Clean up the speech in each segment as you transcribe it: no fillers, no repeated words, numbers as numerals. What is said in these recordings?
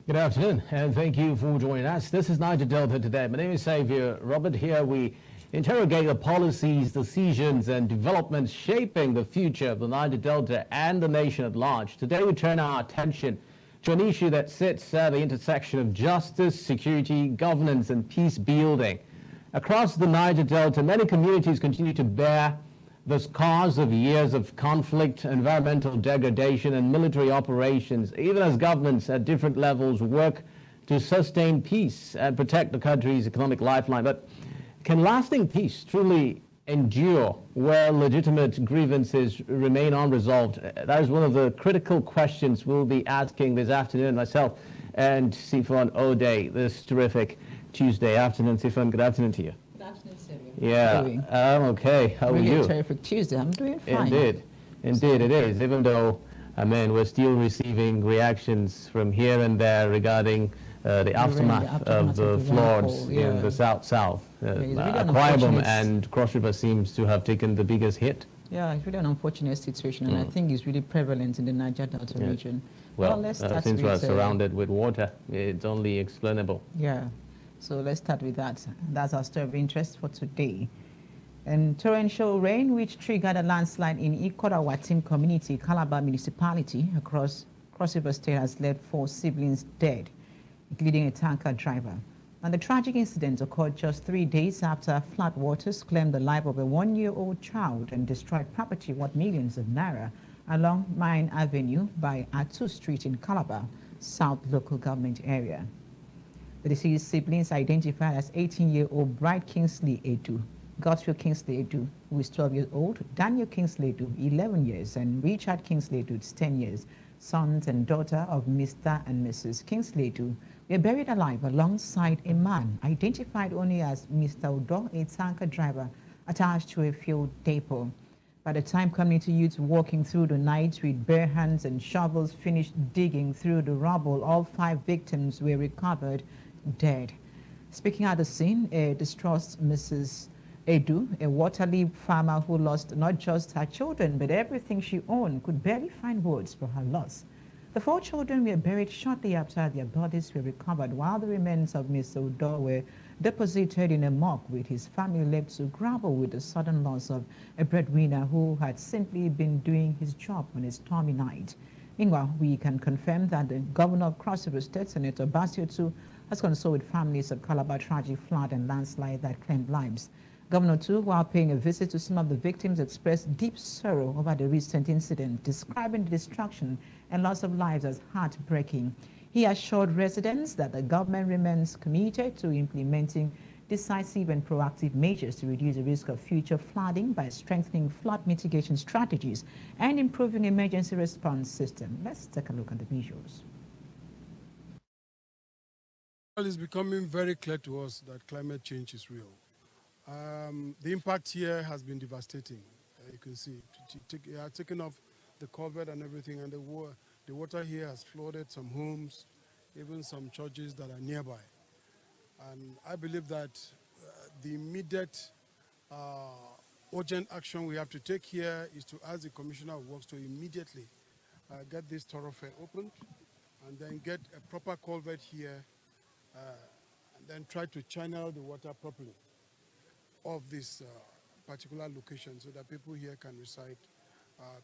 Good afternoon, and thank you for joining us. This is Niger Delta Today. My name is Xavier Robert. Here we interrogate the policies, decisions, and developments shaping the future of the Niger Delta and the nation at large. Today we turn our attention to an issue that sits at the intersection of justice, security, governance, and peace building. Across the Niger Delta, many communities continue to bear the scars of years of conflict, environmental degradation, and military operations, even as governments at different levels work to sustain peace and protect the country's economic lifeline. But can lasting peace truly endure where legitimate grievances remain unresolved? That is one of the critical questions we'll be asking this afternoon, myself and Sifon Ode, this terrific Tuesday afternoon. Sifon, good afternoon to you. Good afternoon, Sylvia. Yeah, I'm okay. How are you? Terrific Tuesday. I'm doing fine. Indeed it is. Even though, we're still receiving reactions from here and there regarding the aftermath of the floods in the south. Akwa Ibom and Cross River seems to have taken the biggest hit. Yeah, it's really an unfortunate situation, and I think it's really prevalent in the Niger Delta region. Well, since we're surrounded with water, it's only explainable. Yeah. So let's start with that. That's our story of interest for today. And torrential rain, which triggered a landslide in Ikorawatin community, Calabar municipality, across Cross River State, has left 4 siblings dead, including a tanker driver. And the tragic incident occurred just 3 days after flood waters claimed the life of a 1-year-old child and destroyed property worth millions of naira along Mine Avenue by Atu Street in Calabar, South local government area. The deceased siblings identified as 18-year-old Bright Kingsley Edu, Godfrey Kingsley Edu, who is 12 years old, Daniel Kingsley Edu, 11 years, and Richard Kingsley Edu, 10 years, sons and daughter of Mr. and Mrs. Kingsley Edu, were buried alive alongside a man identified only as Mr. Odo, a tanker driver attached to a fuel depot. By the time community youths walking through the night with bare hands and shovels finished digging through the rubble, all 5 victims were recovered dead. Speaking at the scene, a distressed Mrs. Edu, a Waterloo farmer who lost not just her children but everything she owned, could barely find words for her loss. The 4 children were buried shortly after their bodies were recovered, while the remains of Mr. Odo were deposited in a morgue, with his family left to grapple with the sudden loss of a breadwinner who had simply been doing his job on a stormy night. Meanwhile, we can confirm that the governor of Cross River State, Senator Basio Tu, has consoled with families of Calabar tragic flood and landslide that claimed lives. Governor Tu, while paying a visit to some of the victims, expressed deep sorrow over the recent incident, describing the destruction and loss of lives as heartbreaking. He assured residents that the government remains committed to implementing decisive and proactive measures to reduce the risk of future flooding by strengthening flood mitigation strategies and improving emergency response system. Let's take a look at the visuals. It's becoming very clear to us that climate change is real. The impact here has been devastating. You can see it has taken off the culvert and everything, and the water here has flooded some homes, even some churches that are nearby. And I believe that the immediate urgent action we have to take here is to ask the Commissioner of Works to immediately get this thoroughfare opened and then get a proper culvert here and then try to channel the water properly of this particular location so that people here can reside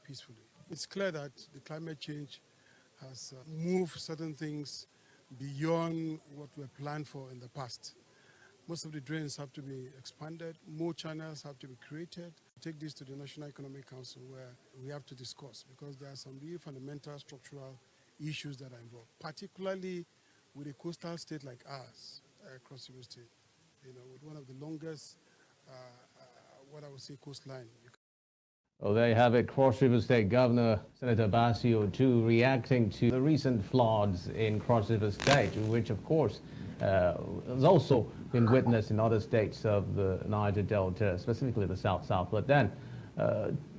peacefully. It's clear that the climate change has moved certain things beyond what were planned for in the past. Most of the drains have to be expanded, more channels have to be created. Take this to the National Economic Council where we have to discuss, because there are some really fundamental structural issues that are involved, particularly with a coastal state like ours, Cross River State, with one of the longest, what I would say, coastline. Well, there you have it. Cross River State Governor Senator Basio Tu reacting to the recent floods in Cross River State, which, of course, has also been witnessed in other states of the Niger Delta, specifically the South. But then,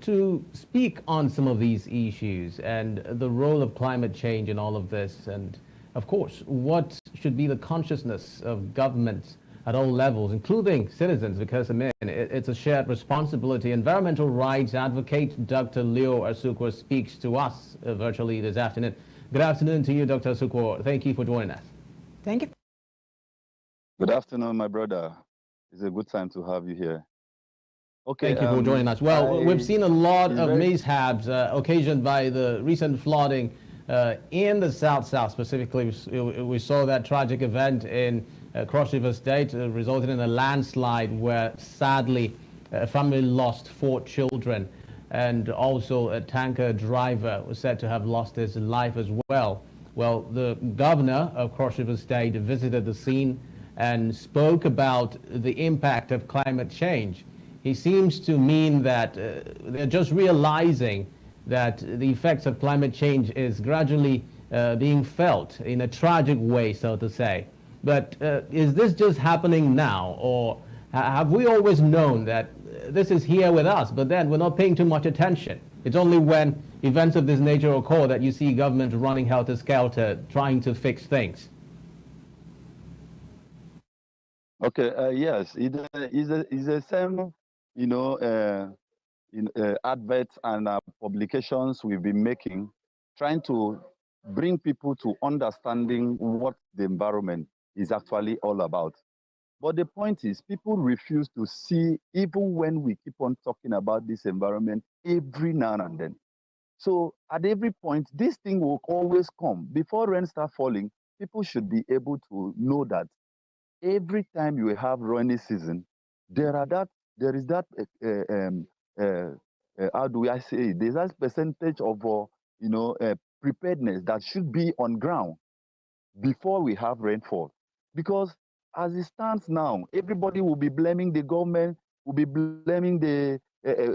to speak on some of these issues and the role of climate change in all of this, and of course, what should be the consciousness of governments at all levels, including citizens, because it's a shared responsibility. Environmental rights advocate Dr. Leo Asukwa speaks to us virtually this afternoon. Good afternoon to you, Dr. Sukwor. Thank you for joining us. Thank you. Good afternoon, my brother. It's a good time to have you here. Okay, Thank you for joining us. Well, we've seen a lot of mishaps occasioned by the recent flooding in the South, specifically. We saw that tragic event in Cross River State resulting in a landslide where, sadly, a family lost 4 children, and also a tanker driver was said to have lost his life as well. Well, the governor of Cross River State visited the scene and spoke about the impact of climate change. He seems to mean that they're just realizing that the effects of climate change is gradually being felt in a tragic way, so to say. But is this just happening now, or have we always known that this is here with us, but then we're not paying too much attention? It's only when events of this nature occur that you see government running helter-skelter trying to fix things. Okay, yes, it's the same, adverts and publications we've been making, trying to bring people to understanding what the environment is actually all about. But the point is, people refuse to see, even when we keep on talking about this environment every now and then. So at every point, this thing will always come. Before rain starts falling, people should be able to know that every time you have rainy season, there is that how do I say it? There's that percentage of preparedness that should be on ground before we have rainfall. Because as it stands now, everybody will be blaming the government, will be blaming the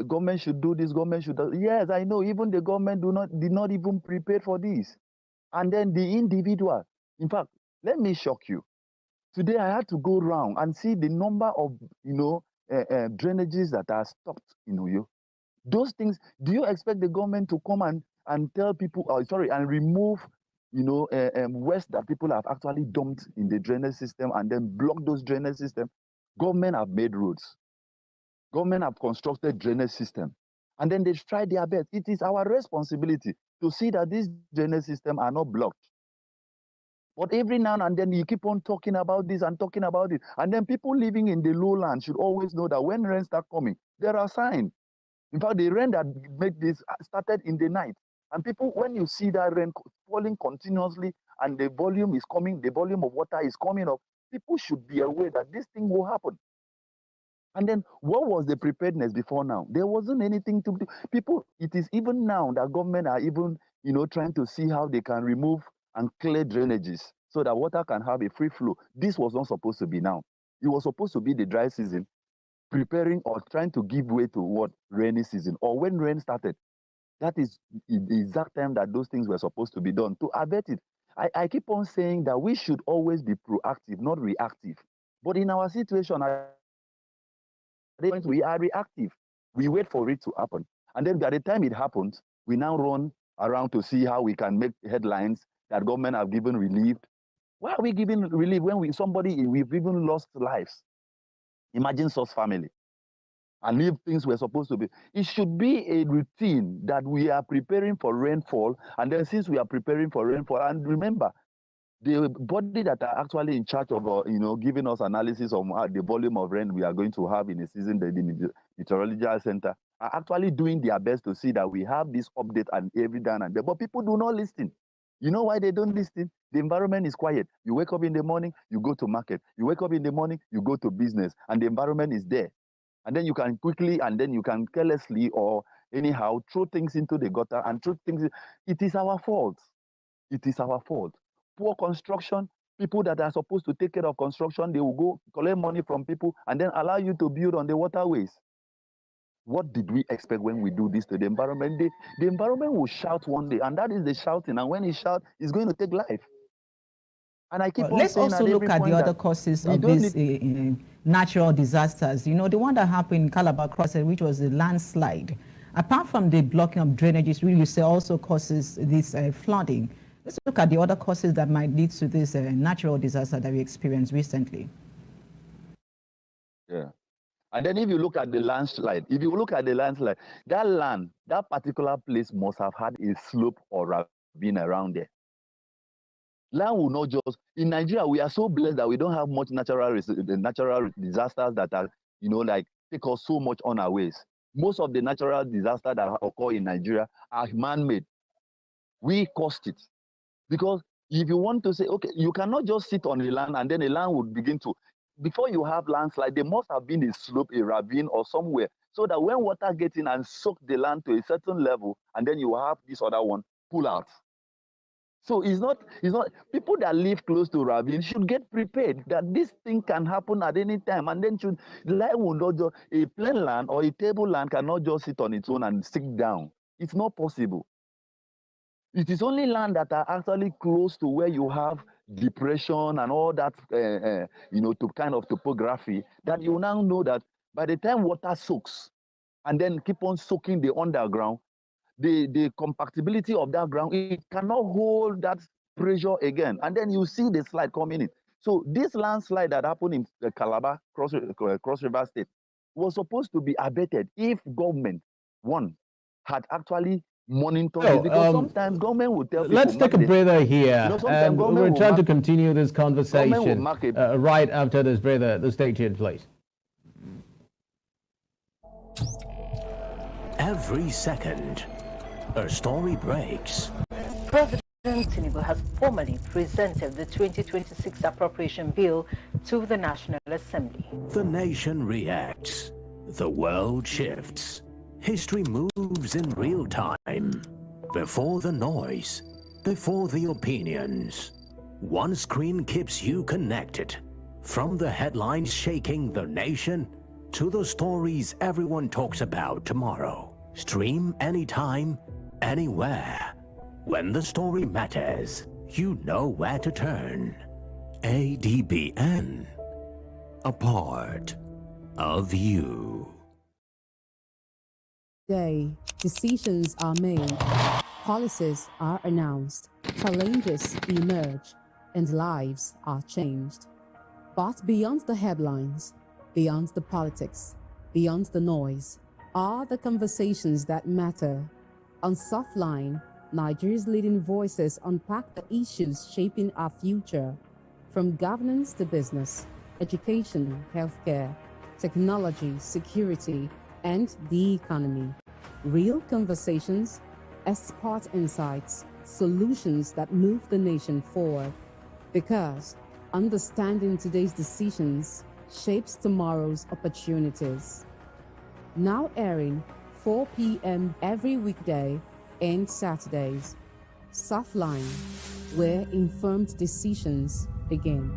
government should do this, government should do. Yes, I know. Even the government did not even prepare for this, and then the individual. In fact, let me shock you. Today I had to go around and see the number of drainages that are stopped in Uyo. Those things. Do you expect the government to come and tell people? And remove waste that people have actually dumped in the drainage system and then block those drainage systems? Government have made roads. Government have constructed drainage system, and then they try their best. It is our responsibility to see that these drainage systems are not blocked. But every now and then you keep on talking about this and talking about it. And then people living in the lowland should always know that when rain starts coming, there are signs. In fact, the rain that made this started in the night. And people, when you see that rain falling continuously and the volume is coming, the volume of water is coming up, people should be aware that this thing will happen. And then what was the preparedness before now? There wasn't anything to do. People, it is even now that government are even, trying to see how they can remove and clear drainages so that water can have a free flow. This was not supposed to be now. It was supposed to be the dry season, preparing or trying to give way to what rainy season, or when rain started. That is the exact time that those things were supposed to be done to avert it. I keep on saying that we should always be proactive, not reactive. But in our situation, we are reactive. We wait for it to happen. And then by the time it happens, we now run around to see how we can make headlines that government have given relief. Why are we giving relief when we've even lost lives? Imagine such family. And if things were supposed to be, it should be a routine that we are preparing for rainfall. And then since we are preparing for rainfall, and remember, the body that are actually in charge of, giving us analysis of the volume of rain we are going to have in a season, the Meteorological Center, are actually doing their best to see that we have this update and every day and day. But people do not listen. You know why they don't listen? The environment is quiet. You wake up in the morning, you go to market. You wake up in the morning, you go to business, and the environment is there. And then you can quickly, and then you can carelessly or anyhow throw things into the gutter and throw things. It is our fault. It is our fault. Poor construction, people that are supposed to take care of construction, they will go collect money from people and then allow you to build on the waterways. What did we expect when we do this to the environment? The environment will shout one day, and that is the shouting. And when it shouts, it's going to take life. And I keep on let's saying also look at the other causes of these natural disasters. The one that happened in Calabar Crossing, which was a landslide. Apart from the blocking of drainages, really say also causes this flooding. Let's look at the other causes that might lead to this natural disaster that we experienced recently. Yeah. And then if you look at the landslide, that particular place must have had a slope or ravine around there. Land will not just, in Nigeria, we are so blessed that we don't have much natural disasters that are, like take us so much on our ways. Most of the natural disasters that occur in Nigeria are man-made. We caused it. Because if you want to say, okay, you cannot just sit on the land and then the land would begin to, before you have landslide, there must have been a slope, a ravine or somewhere, so that when water gets in and soak the land to a certain level, and then you have this other one pull out. So it's not people that live close to ravine should get prepared that this thing can happen at any time, and then land will not just, a plain land or a table land cannot just sit on its own and sink down. It's not possible. It is only land that are actually close to where you have depression and all that, to kind of topography, that you now know that by the time water soaks and then keep on soaking the underground, the compactability of that ground, it cannot hold that pressure again. And then you see the slide coming in. So this landslide that happened in the Calabar, Cross River State, was supposed to be abated if government, one, had actually monitored it, because sometimes government will tell people. Let's take a breather here, and we'll return to continue this conversation right after this breather. Stay tuned, please. Every second, a story breaks. President Tinubu has formally presented the 2026 appropriation bill to the National Assembly. The nation reacts. The world shifts. History moves in real time. Before the noise, before the opinions. One screen keeps you connected. From the headlines shaking the nation to the stories everyone talks about tomorrow. Stream anytime, anywhere. When the story matters, you know where to turn. ADBN. A part of you. Today, decisions are made, policies are announced, challenges emerge, and lives are changed. But beyond the headlines, beyond the politics, beyond the noise, are the conversations that matter. On Softline, Nigeria's leading voices unpack the issues shaping our future, from governance to business, education, healthcare, technology, security, and the economy. Real conversations, expert insights, solutions that move the nation forward. Because understanding today's decisions shapes tomorrow's opportunities. Now airing 4 p.m. every weekday and Saturdays. Softline, where informed decisions begin.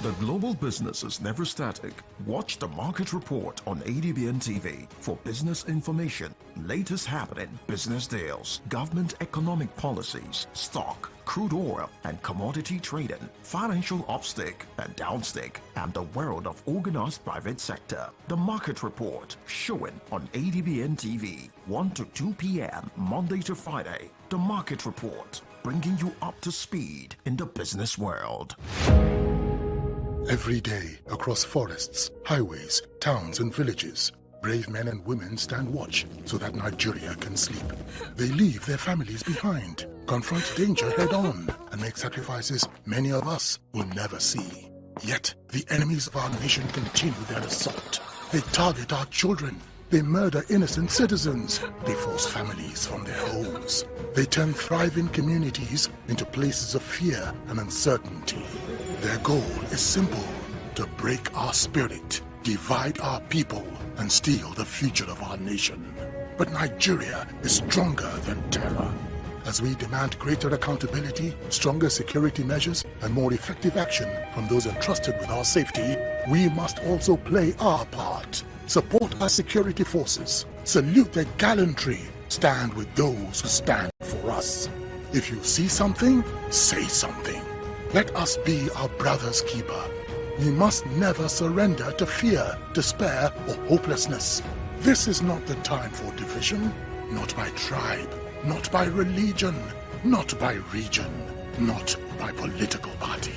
The global business is never static. Watch the market report on ADBN TV for business information, latest happening business deals, government economic policies, stock, crude oil and commodity trading, financial upstick and downstick, and the world of organized private sector. The market report showing on ADBN TV 1 to 2 p.m. Monday to Friday. The market report bringing you up to speed in the business world. Every day, across forests, highways, towns and villages, brave men and women stand watch so that Nigeria can sleep. They leave their families behind, confront danger head-on, and make sacrifices many of us will never see. Yet, the enemies of our nation continue their assault. They target our children. They murder innocent citizens. They force families from their homes. They turn thriving communities into places of fear and uncertainty. Their goal is simple: to break our spirit, divide our people, and steal the future of our nation. But Nigeria is stronger than terror. As we demand greater accountability, stronger security measures, and more effective action from those entrusted with our safety, we must also play our part. Support our security forces. Salute their gallantry. Stand with those who stand for us. If you see something, say something. Let us be our brother's keeper. We must never surrender to fear, despair, or hopelessness. This is not the time for division, not by tribe, not by religion, not by region, not by political party.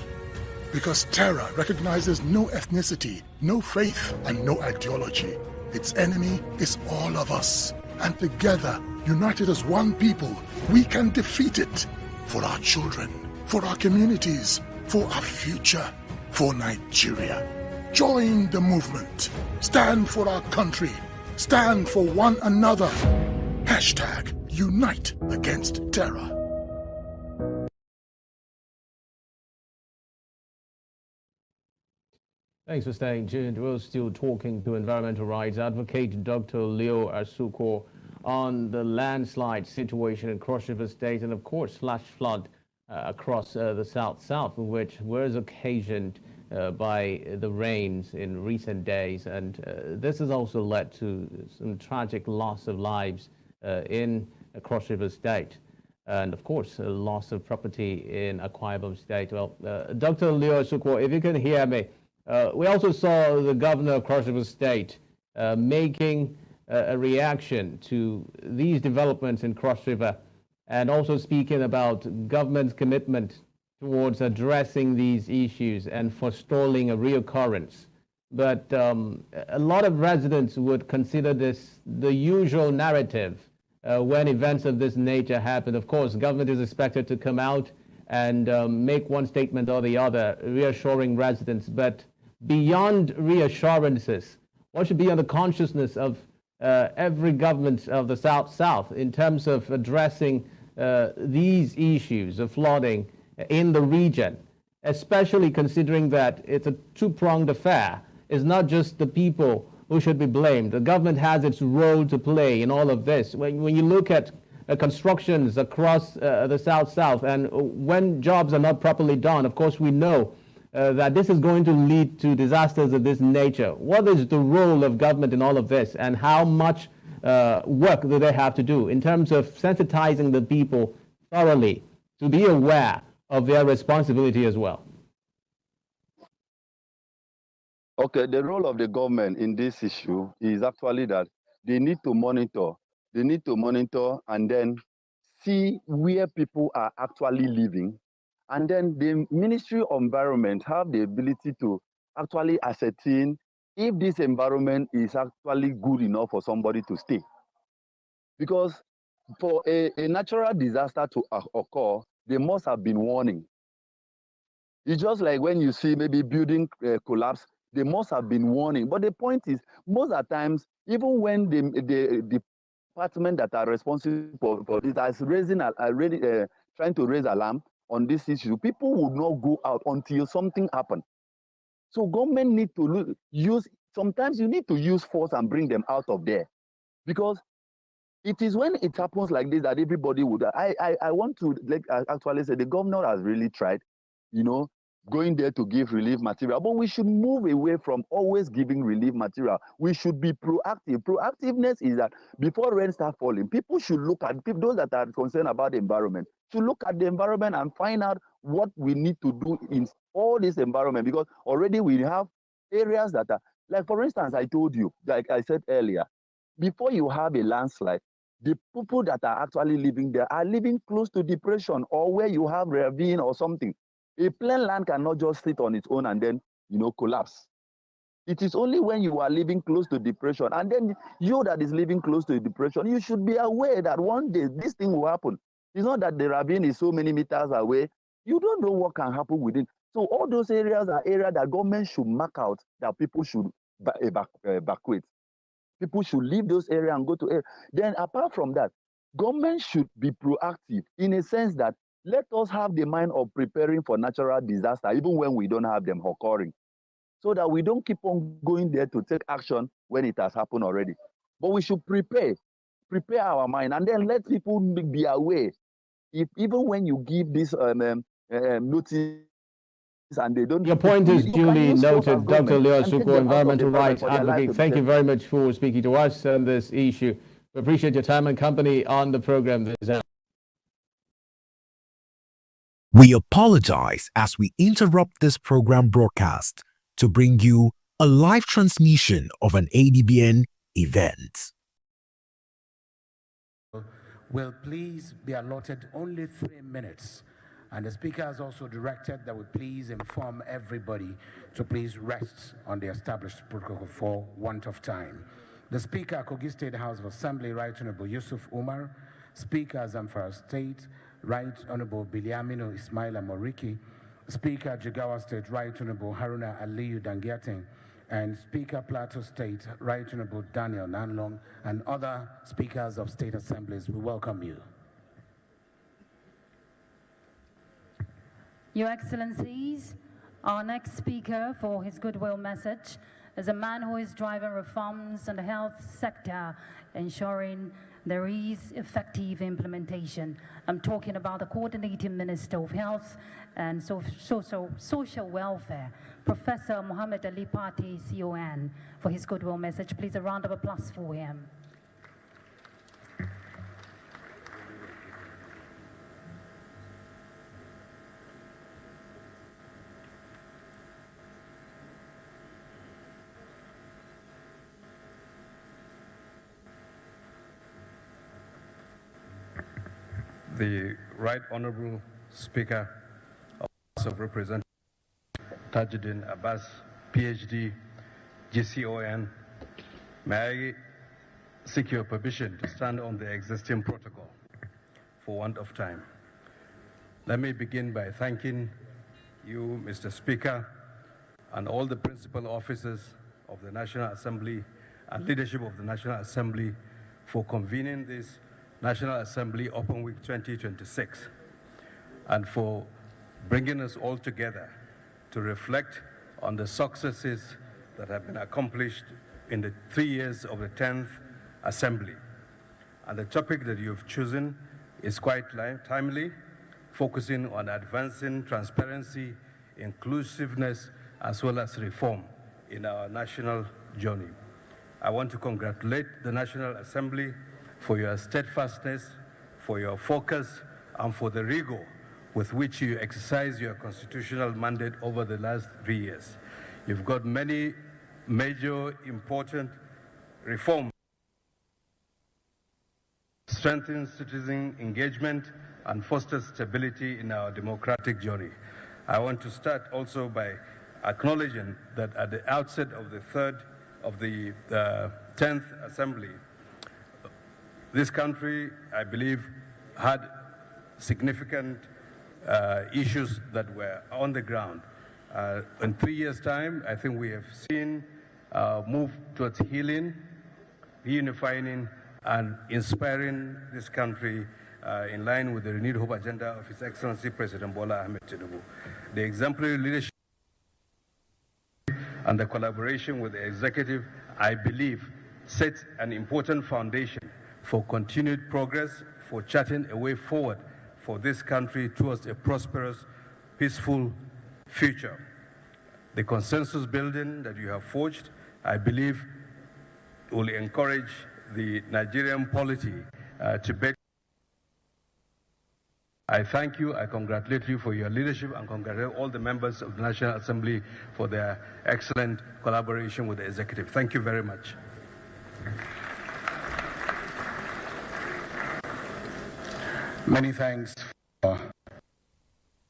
Because terror recognizes no ethnicity, no faith, and no ideology. Its enemy is all of us. And together, united as one people, we can defeat it. For our children, for our communities, for our future, for Nigeria. Join the movement. Stand for our country. Stand for one another. Hashtag Unite Against Terror. Thanks for staying tuned. We're still talking to environmental rights advocate Dr. Leo Asuquo on the landslide situation in Cross River State and, of course, flash flood across the South, which was occasioned by the rains in recent days. And this has also led to some tragic loss of lives in Cross River State. And, of course, a loss of property in Akwa Ibom State. Well, Dr. Leo Asuquo, if you can hear me, we also saw the governor of Cross River State making a reaction to these developments in Cross River and also speaking about government's commitment towards addressing these issues and forestalling a reoccurrence. But a lot of residents would consider this the usual narrative when events of this nature happen. Of course, government is expected to come out and make one statement or the other, reassuring residents. But beyond reassurances, what should be on the consciousness of every government of the South in terms of addressing these issues of flooding in the region, especially considering that it's a two-pronged affair. It's not just the people who should be blamed. The government has its role to play in all of this. When you look at constructions across the South, and when jobs are not properly done, of course, we know that this is going to lead to disasters of this nature. What is the role of government in all of this, and how much work do they have to do in terms of sensitizing the people thoroughly to be aware of their responsibility as well? Okay, the role of the government in this issue is actually that they need to monitor. They need to monitor and then see where people are actually living. And then the Ministry of Environment have the ability to actually ascertain if this environment is actually good enough for somebody to stay. Because for a natural disaster to occur, there must have been warning. It's just like when you see maybe building collapse, there must have been warning. But the point is, most of the times, even when the department that are responsible for this are trying to raise alarm on this issue, people would not go out until something happens. So government need to sometimes you need to use force and bring them out of there. Because it is when it happens like this that everybody would. I want to actually say the governor has really tried, going there to give relief material. But we should move away from always giving relief material. We should be proactive. Proactiveness is that before rain starts falling, people should look at, those that are concerned about the environment, should look at the environment and find out what we need to do in all this environment. Because already we have areas that are, like for instance, I told you, like I said earlier, before you have a landslide, the people that are actually living there are living close to depression or where you have ravine or something. A plain land cannot just sit on its own and then, collapse. It is only when you are living close to depression, and then you that is living close to depression, you should be aware that one day this thing will happen. It's not that the ravine is so many meters away. You don't know what can happen within. So all those areas are areas that government should mark out that people should evacuate. People should leave those areas and go to areas. Then apart from that, government should be proactive in a sense that let us have the mind of preparing for natural disaster, even when we don't have them occurring, so that we don't keep on going there to take action when it has happened already. But we should prepare our mind, and then let people be aware. If even when you give this notice and they don't... Your point is duly noted, Dr. Leo Asuquo, environmental rights advocate. Thank you very much for speaking to us on this issue. We appreciate your time and company on the program this hour. We apologize as we interrupt this program broadcast to bring you a live transmission of an ADBN event. Will please be allotted only 3 minutes And the Speaker has also directed that we please inform everybody to please rest on the established protocol for want of time. The Speaker, Kogi State House of Assembly, Right Honorable Yusuf Umar, Speaker, Zamfara State, Right Honorable Biliamino Ismaila Moriki, Speaker, Jigawa State, Right Honorable Haruna Aliyu Dangiating, and Speaker, Plateau State, Right Honorable Daniel Nanlong, and other speakers of state assemblies, we welcome you. Your Excellencies, our next speaker for his goodwill message is a man who is driving reforms in the health sector, ensuring there is effective implementation. I'm talking about the Coordinating Minister of Health and Social Welfare, Professor Mohammed Ali Pati, CON, for his goodwill message. Please, a round of applause for him. The Right Honorable Speaker of the House of Representatives, Tajuddin Abbas, PhD, GCON, may I seek your permission to stand on the existing protocol for want of time. Let me begin by thanking you, Mr. Speaker, and all the principal officers of the National Assembly and leadership of the National Assembly for convening this National Assembly Open Week 2026 and for bringing us all together to reflect on the successes that have been accomplished in the 3 years of the 10th Assembly. And the topic that you've chosen is quite timely, focusing on advancing transparency, inclusiveness, as well as reform in our national journey. I want to congratulate the National Assembly for your steadfastness, for your focus, and for the rigor with which you exercise your constitutional mandate over the last 3 years. You've got many major important reforms, strengthen citizen engagement, and foster stability in our democratic journey. I want to start also by acknowledging that at the outset of the 10th Assembly, this country, I believe, had significant issues that were on the ground. In 3 years' time, I think we have seen move towards healing, reunifying, and inspiring this country in line with the renewed hope agenda of His Excellency President Bola Ahmed Tinubu. The exemplary leadership and the collaboration with the executive, I believe, sets an important foundation for continued progress, for charting a way forward for this country towards a prosperous, peaceful future. The consensus building that you have forged, I believe, will encourage the Nigerian polity to better. I thank you, I congratulate you for your leadership, and congratulate all the members of the National Assembly for their excellent collaboration with the executive. Thank you very much. Many thanks for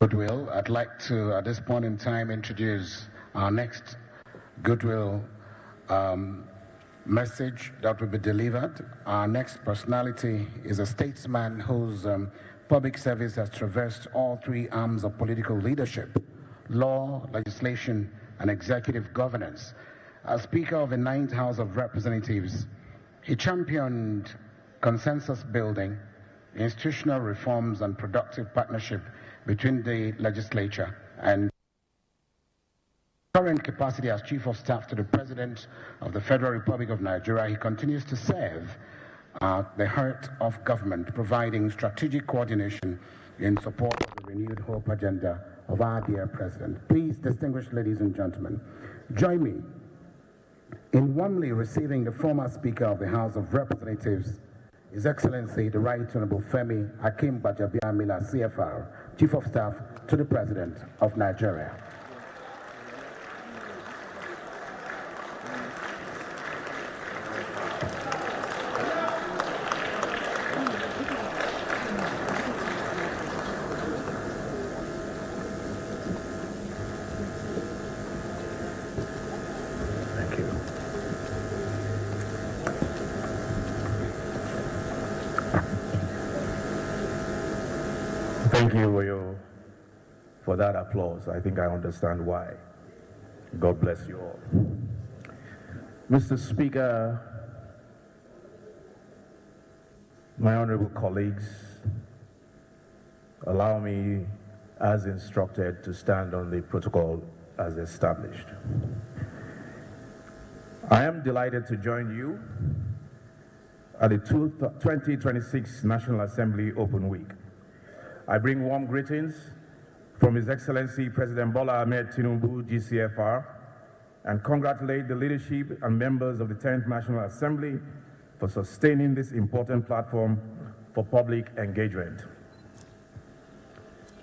goodwill. I'd like to, at this point in time, introduce our next goodwill message that will be delivered. Our next personality is a statesman whose public service has traversed all three arms of political leadership: law, legislation, and executive governance. As Speaker of the 9th House of Representatives, he championed consensus building, institutional reforms, and productive partnership between the legislature. And current capacity as Chief of Staff to the President of the Federal Republic of Nigeria, he continues to serve the heart of government, providing strategic coordination in support of the renewed hope agenda of our dear President. Please, distinguished ladies and gentlemen, join me in warmly receiving the former Speaker of the House of Representatives, His Excellency, the Right Honorable Femi Akim Gbajabiamila, CFR, Chief of Staff to the President of Nigeria. Thank you for that applause. I think I understand why. God bless you all. Mr. Speaker, my honorable colleagues, allow me, as instructed, to stand on the protocol as established. I am delighted to join you at the 2026 National Assembly Open Week. I bring warm greetings from His Excellency President Bola Ahmed Tinubu, GCFR, and congratulate the leadership and members of the 10th National Assembly for sustaining this important platform for public engagement.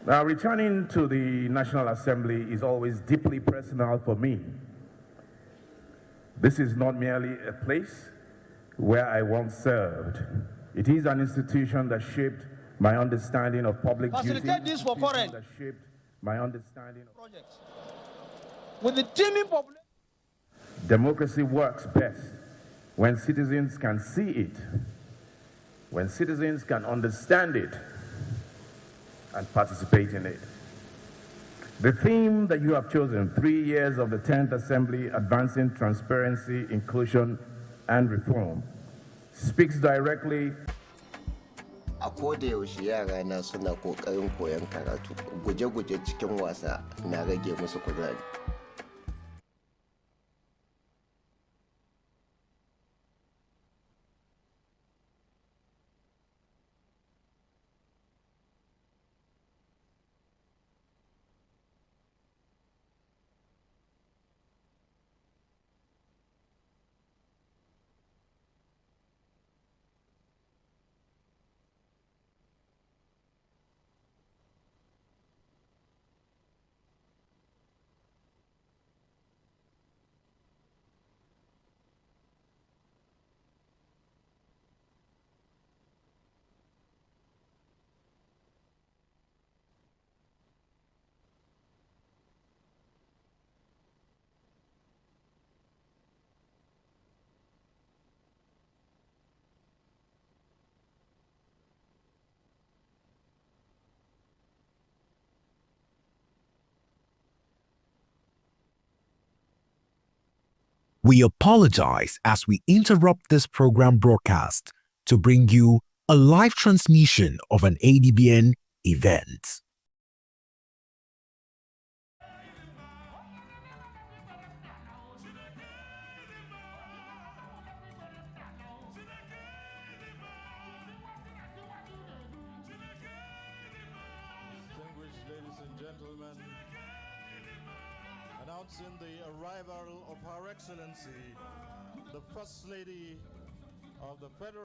Now, returning to the National Assembly is always deeply personal for me. This is not merely a place where I once served. It is an institution that shaped my understanding of public duty. Facilitate this for foreign. That shaped my understanding of projects. With the teeming population. Democracy works best when citizens can see it, when citizens can understand it and participate in it. The theme that you have chosen, 3 years of the 10th Assembly, advancing transparency, inclusion, and reform, speaks directly. A koda yaushe yara na suna kokarin koyon karatu, guje-guje cikin wasa na rage musu kuzari. We apologize as we interrupt this program broadcast to bring you a live transmission of an ADBN event. Announcing the arrival of Her Excellency, the First Lady of the Federal